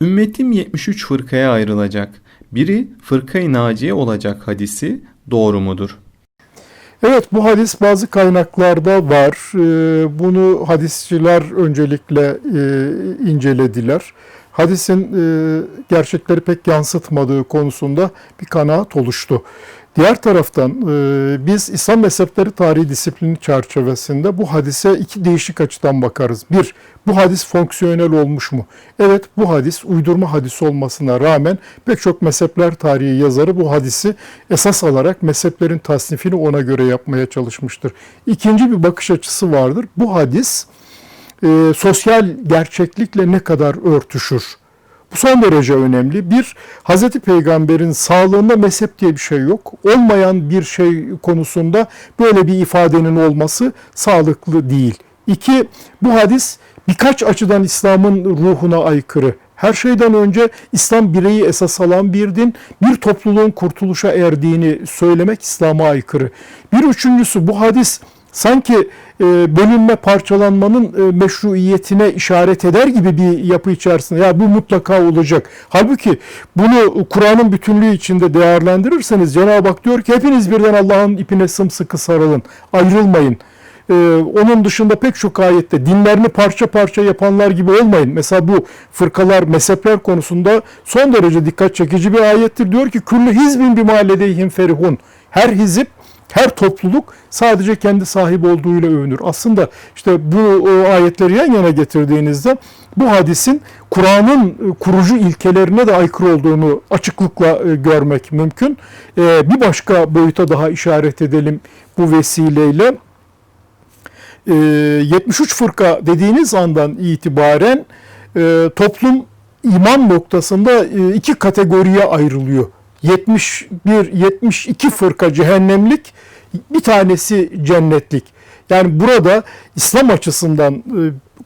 Ümmetim 73 fırkaya ayrılacak. Biri fırkayı naciye olacak hadisi doğru mudur? Evet, bu hadis bazı kaynaklarda var. Bunu hadisçiler öncelikle incelediler. Hadisin gerçekleri pek yansıtmadığı konusunda bir kanaat oluştu. Diğer taraftan biz İslam mezhepleri tarihi disiplini çerçevesinde bu hadise iki değişik açıdan bakarız. Bir, bu hadis fonksiyonel olmuş mu? Evet, bu hadis uydurma hadis olmasına rağmen pek çok mezhepler tarihi yazarı bu hadisi esas alarak mezheplerin tasnifini ona göre yapmaya çalışmıştır. İkinci bir bakış açısı vardır. Bu hadis sosyal gerçeklikle ne kadar örtüşür? Bu son derece önemli. Bir, Hz. Peygamber'in sağlığında mezhep diye bir şey yok. Olmayan bir şey konusunda böyle bir ifadenin olması sağlıklı değil. İki, bu hadis birkaç açıdan İslam'ın ruhuna aykırı. Her şeyden önce İslam bireyi esas alan bir din, bir topluluğun kurtuluşa erdiğini söylemek İslam'a aykırı. Bir üçüncüsü, bu hadis sanki bölünme, parçalanmanın meşruiyetine işaret eder gibi bir yapı içerisinde. Ya bu mutlaka olacak. Halbuki bunu Kur'an'ın bütünlüğü içinde değerlendirirseniz Cenab-ı Hak diyor ki hepiniz birden Allah'ın ipine sımsıkı sarılın, ayrılmayın. Onun dışında pek çok ayette dinlerini parça parça yapanlar gibi olmayın. Mesela bu fırkalar, mezhepler konusunda son derece dikkat çekici bir ayettir. Diyor ki küllü hizbin bima ledeyhim ferihun. Her hizip, her topluluk sadece kendi sahip olduğuyla övünür. Aslında işte bu ayetleri yan yana getirdiğinizde bu hadisin Kur'an'ın kurucu ilkelerine de aykırı olduğunu açıklıkla görmek mümkün. Bir başka boyuta daha işaret edelim bu vesileyle. 73 fırka dediğiniz andan itibaren toplum iman noktasında iki kategoriye ayrılıyor. 72 fırka cehennemlik, bir tanesi cennetlik. Yani burada İslam açısından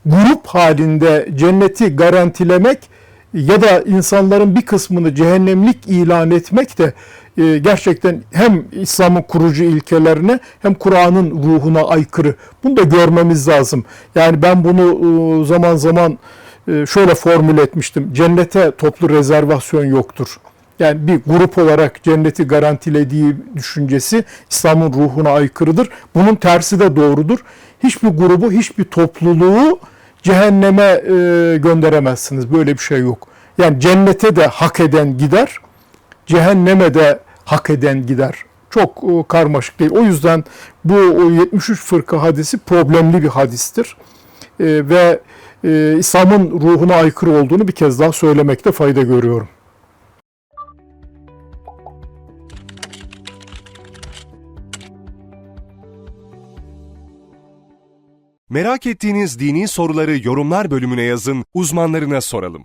grup halinde cenneti garantilemek ya da insanların bir kısmını cehennemlik ilan etmek de gerçekten hem İslam'ın kurucu ilkelerine hem Kur'an'ın ruhuna aykırı. Bunu da görmemiz lazım. Yani ben bunu zaman zaman şöyle formüle etmiştim. Cennete toplu rezervasyon yoktur. Yani bir grup olarak cenneti garantilediği düşüncesi İslam'ın ruhuna aykırıdır. Bunun tersi de doğrudur. Hiçbir grubu, hiçbir topluluğu cehenneme gönderemezsiniz. Böyle bir şey yok. Yani cennete de hak eden gider, cehenneme de hak eden gider. Çok karmaşık değil. O yüzden bu 73 fırka hadisi problemli bir hadistir. Ve İslam'ın ruhuna aykırı olduğunu bir kez daha söylemekte fayda görüyorum. Merak ettiğiniz dini soruları yorumlar bölümüne yazın, uzmanlarına soralım.